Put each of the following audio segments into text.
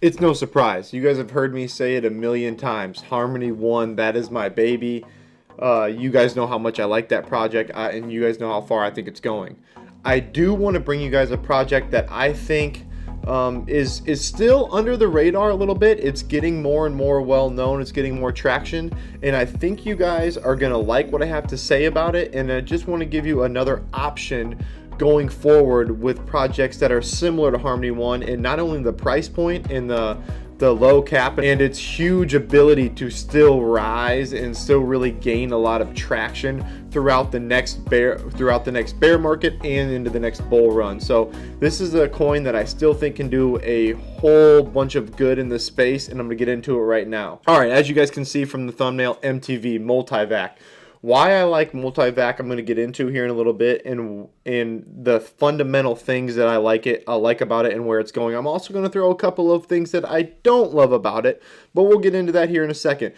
It's no surprise. You guys have heard me say it a million times. Harmony One, that is my baby. You guys know how much I like that project, and you guys know how far I think it's going. I do want to bring you guys a project that I think is still under the radar a little bit. It's getting more and more well known. It's getting more traction, and I think you guys are gonna like what I have to say about it. And I just want to give you another option going forward with projects that are similar to Harmony One, and not only the price point and the low cap and its huge ability to still rise and still really gain a lot of traction throughout the next bear market and into the next bull run. So this is a coin that I still think can do a whole bunch of good in the space, and I'm gonna get into it right now. All right, as you guys can see from the thumbnail, MTV, MultiVac. Why I like MultiVac, I'm going to get into here in a little bit, and the fundamental things that I like about it and where it's going. I'm also going to throw a couple of things that I don't love about it, but we'll get into that here in a second.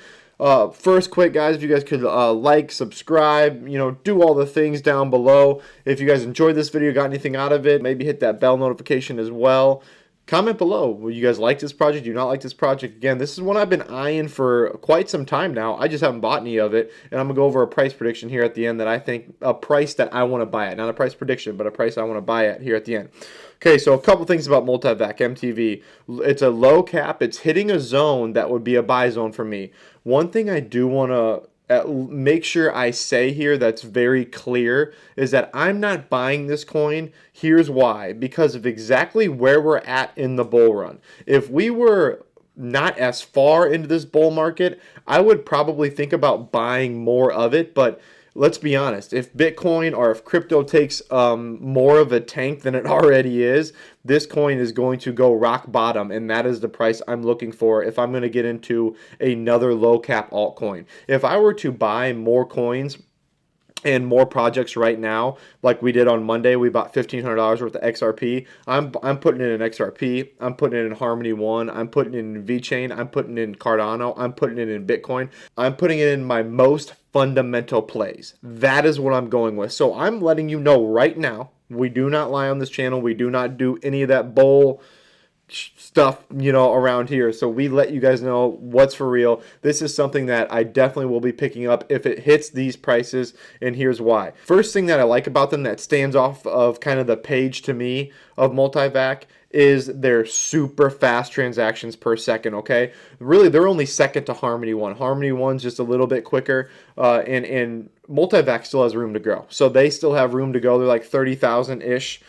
First, quick guys, if you guys could like, subscribe, do all the things down below. If you guys enjoyed this video, got anything out of it, maybe hit that bell notification as well. Comment below. Will you guys like this project? Do you not like this project? Again, this is one I've been eyeing for quite some time now. I just haven't bought any of it. And I'm going to go over a price prediction here at the end that I think, a price that I want to buy at. Not a price prediction, but a price I want to buy at here at the end. Okay, so a couple things about MultiVac, MTV. It's a low cap. It's hitting a zone that would be a buy zone for me. One thing I do want to make sure I say here that's very clear is that I'm not buying this coin. Here's why. Because of exactly where we're at in the bull run. If we were not as far into this bull market, I would probably think about buying more of it, but let's be honest, if Bitcoin or if crypto takes more of a tank than it already is, this coin is going to go rock bottom, and that is the price I'm looking for if I'm going to get into another low cap altcoin. If I were to buy more coins and more projects right now, like we did on Monday, we bought $1,500 worth of XRP. I'm putting it in XRP. I'm putting it in Harmony One. I'm putting it in VeChain. I'm putting it in Cardano. I'm putting it in Bitcoin. I'm putting it in my most fundamental plays. That is what I'm going with. So I'm letting you know right now, we do not lie on this channel. We do not do any of that bull stuff, around here. So we let you guys know what's for real. This is something that I definitely will be picking up if it hits these prices, and here's why. First thing that I like about them that stands off of kind of the page to me of MultiVac is their super fast transactions per second, okay? Really, they're only second to Harmony One. Harmony One's just a little bit quicker, and MultiVac still has room to grow. So they still have room to go. They're like 30,000-ish.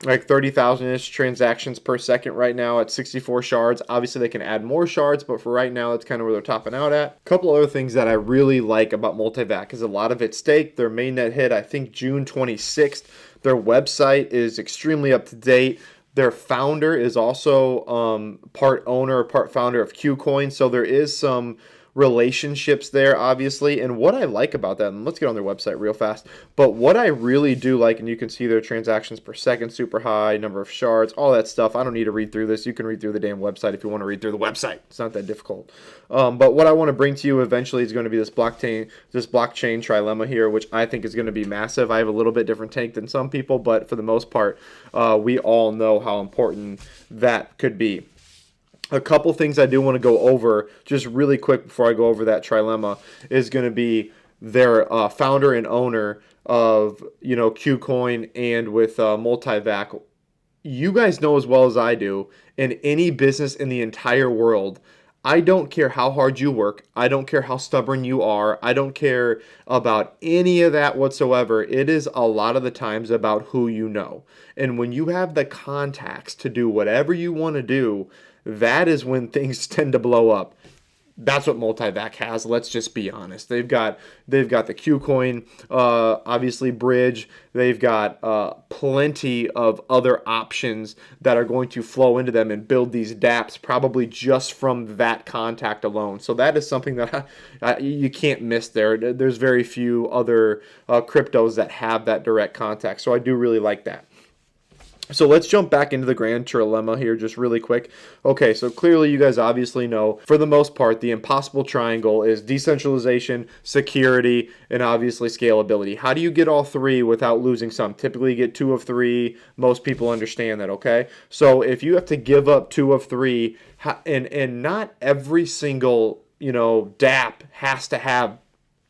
Like 30,000-ish transactions per second right now at 64 shards. Obviously, they can add more shards, but for right now, that's kind of where they're topping out at. A couple other things that I really like about MultiVac is a lot of it's staked. Their mainnet hit, I think, June 26th. Their website is extremely up to date. Their founder is also part owner, part founder of KuCoin, so there is some relationships there, obviously. And what I like about that, and let's get on their website real fast, but what I really do like, and you can see their transactions per second, super high, number of shards, all that stuff. I don't need to read through this. You can read through the damn website if you want to read through the website. It's not that difficult. But what I want to bring to you eventually is going to be this blockchain trilemma here, which I think is going to be massive. I have a little bit different take than some people, but for the most part, we all know how important that could be. A couple things I do want to go over just really quick before I go over that trilemma is going to be their founder and owner of KuCoin and with MultiVac. You guys know as well as I do, in any business in the entire world, I don't care how hard you work. I don't care how stubborn you are. I don't care about any of that whatsoever. It is a lot of the times about who you know. And when you have the contacts to do whatever you want to do, that is when things tend to blow up. That's what MultiVac has. Let's just be honest. They've got the KuCoin, obviously bridge. They've got plenty of other options that are going to flow into them and build these dApps probably just from that contact alone. So that is something that you can't miss there. There's very few other cryptos that have that direct contact. So I do really like that. So let's jump back into the grand trilemma here just really quick. Okay, so clearly you guys obviously know, for the most part, the impossible triangle is decentralization, security, and obviously scalability. How do you get all three without losing some? Typically you get two of three. Most people understand that, okay? So if you have to give up two of three, and not every single, DApp has to have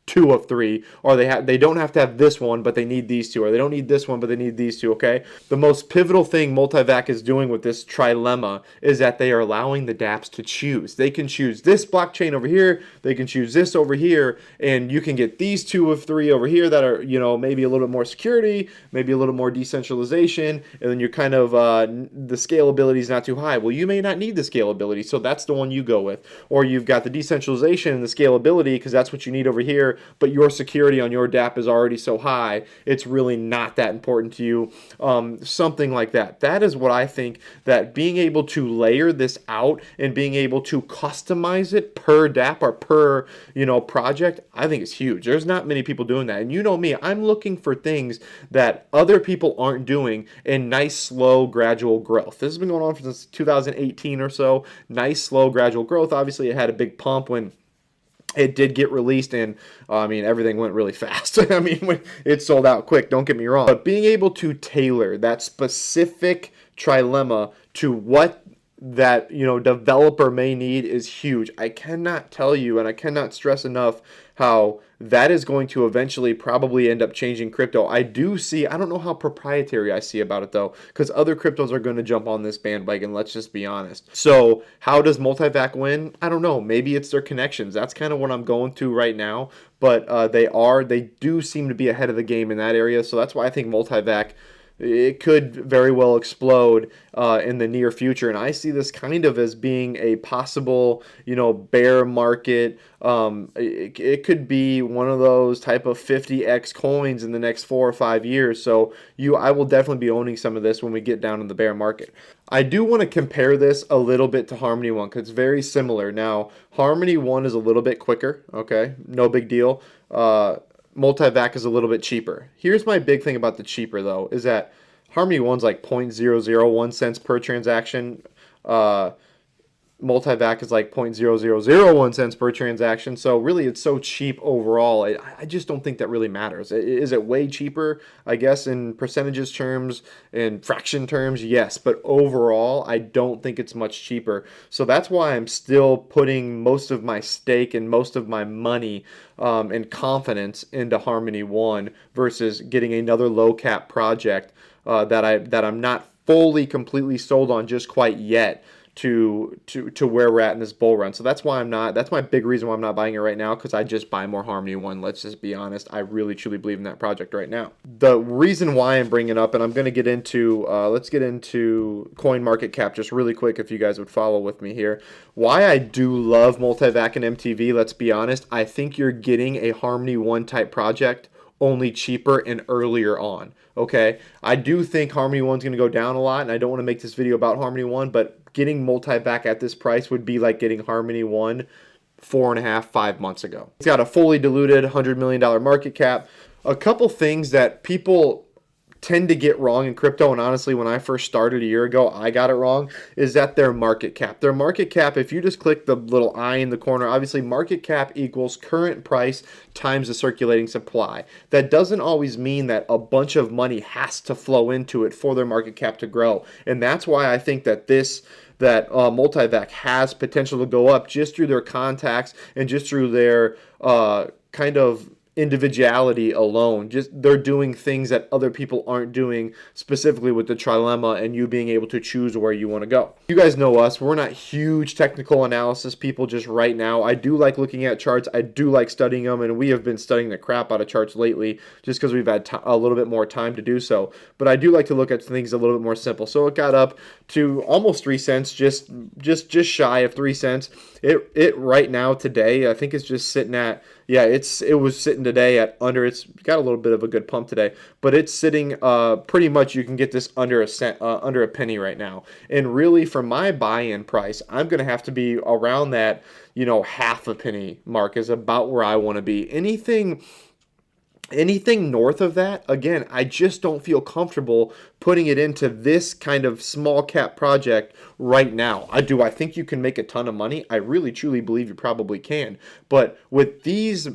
two of three, or they don't have to have this one, but they need these two, or they don't need this one, but they need these two. Okay, the most pivotal thing MultiVac is doing with this trilemma is that they are allowing the dApps to choose. They can choose this blockchain over here, they can choose this over here, and you can get these two of three over here that are, maybe a little bit more security, maybe a little more decentralization, and then you're kind of the scalability is not too high. Well, you may not need the scalability, so that's the one you go with. Or you've got the decentralization and the scalability because that's what you need over here, but your security on your dApp is already so high, it's really not that important to you. Something like that. That is what I think, that being able to layer this out and being able to customize it per dApp or per, project, I think is huge. There's not many people doing that. And you know me, I'm looking for things that other people aren't doing in nice, slow, gradual growth. This has been going on since 2018 or so. Nice, slow, gradual growth. Obviously, it had a big pump when it did get released, and everything went really fast. When it sold out quick, don't get me wrong. But being able to tailor that specific trilemma to what that developer may need is huge. I cannot tell you, and I cannot stress enough how that is going to eventually probably end up changing crypto. I don't know how proprietary I see about it though, because other cryptos are going to jump on this bandwagon, let's just be honest. So how does MultiVac win? I don't know. Maybe it's their connections. That's kind of what I'm going to right now, but they do seem to be ahead of the game in that area. So that's why I think MultiVac, it could very well explode in the near future. And I see this kind of as being a possible, bear market. It could be one of those type of 50x coins in the next 4 or 5 years. So I will definitely be owning some of this when we get down in the bear market. I do want to compare this a little bit to Harmony One because it's very similar. Now, Harmony One is a little bit quicker. Okay, no big deal. MultiVac is a little bit cheaper. Here's my big thing about the cheaper though, is that Harmony One's like 0.001 cents per transaction. MultiVac is like 0.0001 cents per transaction. So really it's so cheap overall. I just don't think that really matters. Is it way cheaper? I guess in percentages terms, in fraction terms, yes. But overall, I don't think it's much cheaper. So that's why I'm still putting most of my stake and most of my money and confidence into Harmony One versus getting another low cap project that I'm not fully completely sold on just quite yet to where we're at in this bull run. So that's my big reason why I'm not buying it right now, because I just buy more Harmony One. Let's just be honest. I really truly believe in that project right now. The reason why I'm bringing it up, and I'm going to get into, let's get into coin market cap just really quick if you guys would follow with me here. Why I do love MultiVac and MTV, let's be honest, I think you're getting a Harmony One type project, only cheaper and earlier on. Okay, I do think Harmony One's going to go down a lot, and I don't want to make this video about Harmony One, but getting MultiVac at this price would be like getting Harmony One 4.5, 5 months ago. It's got a fully diluted $100 million market cap. A couple things that people tend to get wrong in crypto, and honestly when I first started a year ago I got it wrong, is that their market cap, if you just click the little eye in the corner, obviously market cap equals current price times the circulating supply. That doesn't always mean that a bunch of money has to flow into it for their market cap to grow, and that's why I think that MultiVac has potential to go up just through their contacts and just through their kind of individuality alone. Just they're doing things that other people aren't doing, specifically with the trilemma and you being able to choose where you want to go. You guys know us, we're not huge technical analysis people just right now. I do like looking at charts, I do like studying them, and we have been studying the crap out of charts lately just because we've had a little bit more time to do so. But I do like to look at things a little bit more simple. So it got up to almost 3 cents, just shy of 3 cents. It right now today I think it's just sitting at, it was sitting today at it's got a little bit of a good pump today, but it's sitting pretty much, you can get this under a cent, under a penny right now. And really for my buy-in price, I'm going to have to be around that, half a penny mark is about where I want to be. Anything Anything north of that, again, I just don't feel comfortable putting it into this kind of small cap project right now. I think you can make a ton of money. I really truly believe you probably can. But with these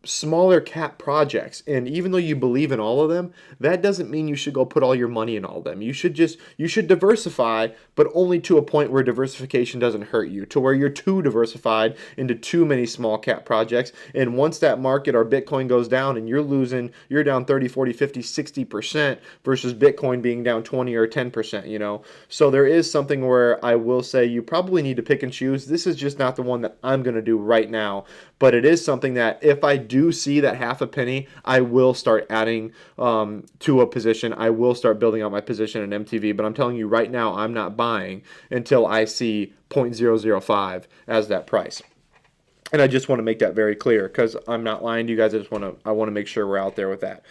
smaller cap projects, and even though you believe in all of them, that doesn't mean you should go put all your money in all of them. You should diversify, but only to a point where diversification doesn't hurt you, to where you're too diversified into too many small cap projects. And once that market or Bitcoin goes down and you're down 30, 40, 50, 60% versus Bitcoin being down 20 or 10%, you know. So there is something where I will say you probably need to pick and choose. This is just not the one that I'm going to do right now, but it is something that if I do see that half a penny, I will start adding to a position. I will start building out my position in MTV. But I'm telling you right now, I'm not buying until I see 0.005 as that price. And I just want to make that very clear because I'm not lying to you guys. I want to make sure we're out there with that.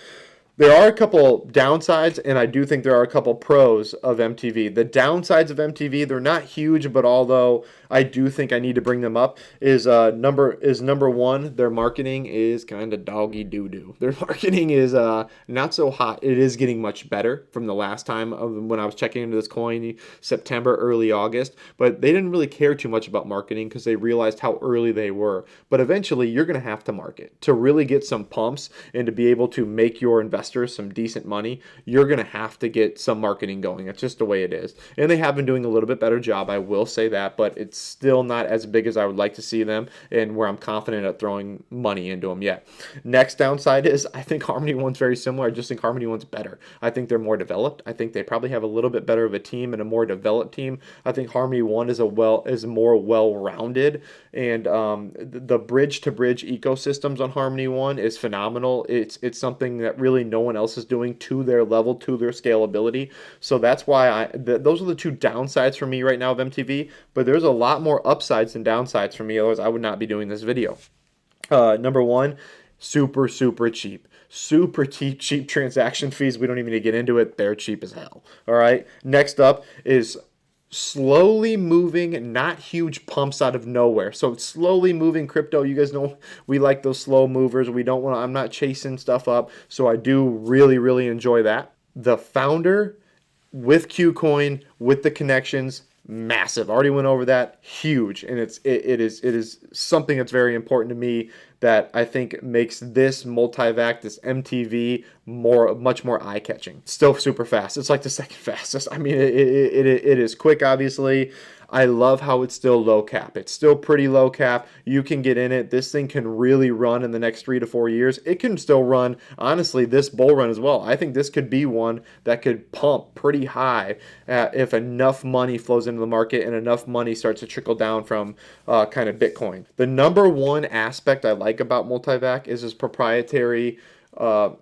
There are a couple downsides, and I do think there are a couple pros of MTV. The downsides of MTV, they're not huge, but although I do think I need to bring them up, is number one, their marketing is kind of doggy doo-doo. Their marketing is not so hot. It is getting much better from the last time when I was checking into this coin, September, early August, but they didn't really care too much about marketing because they realized how early they were. But eventually, you're going to have to market to really get some pumps and to be able to make your investors some decent money. You're going to have to get some marketing going. That's just the way it is. And they have been doing a little bit better job, I will say that, but it's still not as big as I would like to see them and where I'm confident at throwing money into them yet. Next downside is I think Harmony One's very similar. I just think Harmony One's better. I think they're more developed. I think they probably have a little bit better of a team and a more developed team. I think Harmony One is more well-rounded, and the bridge-to-bridge ecosystems on Harmony One is phenomenal. It's something that really no one else is doing to their level, to their scalability. So that's why those are the two downsides for me right now of MTV. But there's a lot more upsides than downsides for me. Otherwise, I would not be doing this video. Number one, super cheap. Super cheap transaction fees. We don't even need to get into it. They're cheap as hell. All right. Next up is slowly moving, not huge pumps out of nowhere. So slowly moving crypto. You guys know we like those slow movers. We don't want to, I'm not chasing stuff up. So I do really enjoy that. The founder with Qcoin, with the connections, massive. Already went over that. Huge. And it is something that's very important to me that I think makes this MultiVac, this MTV, much more eye-catching. Still super fast. It's like the second fastest. I mean, it is quick, obviously. I love how it's still low cap. It's still pretty low cap. You can get in it. This thing can really run in the next 3 to 4 years. It can still run, honestly, this bull run as well. I think this could be one that could pump pretty high if enough money flows into the market and enough money starts to trickle down from kind of Bitcoin. The number one aspect I like about MultiVac is its proprietary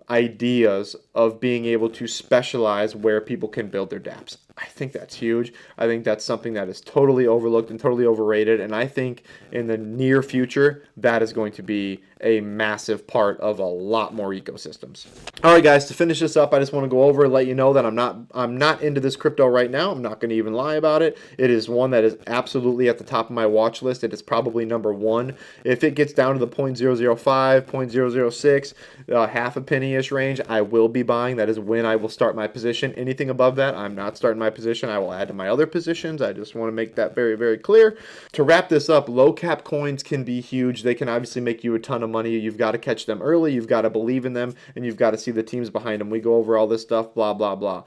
ideas of being able to specialize where people can build their dApps. I think that's huge. I think that's something that is totally overlooked and totally overrated. And I think in the near future, that is going to be a massive part of a lot more ecosystems. All right, guys, to finish this up, I just want to go over and let you know that I'm not into this crypto right now. I'm not going to even lie about it. It is one that is absolutely at the top of my watch list. It is probably number one. If it gets down to the 0.005, 0.006, half a penny-ish range, I will be buying. That is when I will start my position. Anything above that, I'm not starting my position. I will add to my other positions. I just want to make that very clear. To wrap this up, low cap coins can be huge. They can obviously make you a ton of money. You've got to catch them early. You've got to believe in them, and you've got to see the teams behind them. We go over all this stuff, blah, blah, blah.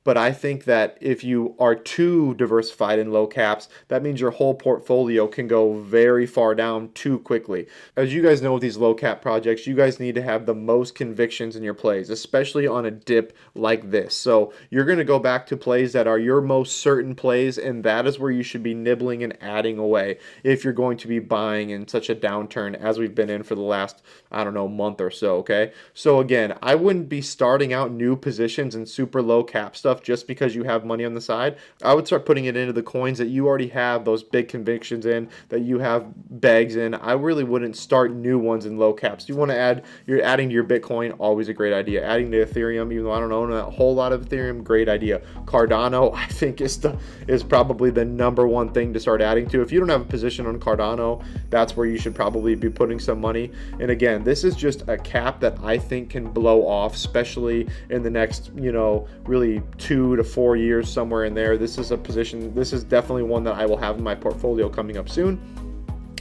But I think that if you are too diversified in low caps, that means your whole portfolio can go very far down too quickly. As you guys know with these low cap projects, you guys need to have the most convictions in your plays, especially on a dip like this. So you're going to go back to plays that are your most certain plays, and that is where you should be nibbling and adding away if you're going to be buying in such a downturn as we've been in for the last, I don't know, month or so, okay? So again, I wouldn't be starting out new positions in super low cap stuff stuff just because you have money on the side. I would start putting it into the coins that you already have those big convictions in, that you have bags in. I really wouldn't start new ones in low caps. You want to add, you're adding to your Bitcoin, always a great idea. Adding to Ethereum, even though I don't own a whole lot of Ethereum, great idea. Cardano, I think is probably the number one thing to start adding to. If you don't have a position on Cardano, that's where you should probably be putting some money. And again, this is just a cap that I think can blow off, especially in the next, really 2 to 4 years, somewhere in there. This is a position, this is definitely one that I will have in my portfolio coming up soon.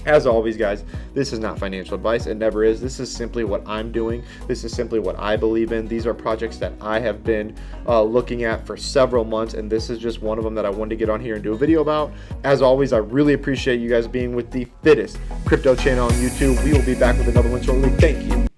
As always, guys, this is not financial advice. It never is. This is simply what I'm doing. This is simply what I believe in. These are projects that I have been looking at for several months, and this is just one of them that I wanted to get on here and do a video about. As always, I really appreciate you guys being with the fittest crypto channel on YouTube. We will be back with another one shortly. Thank you.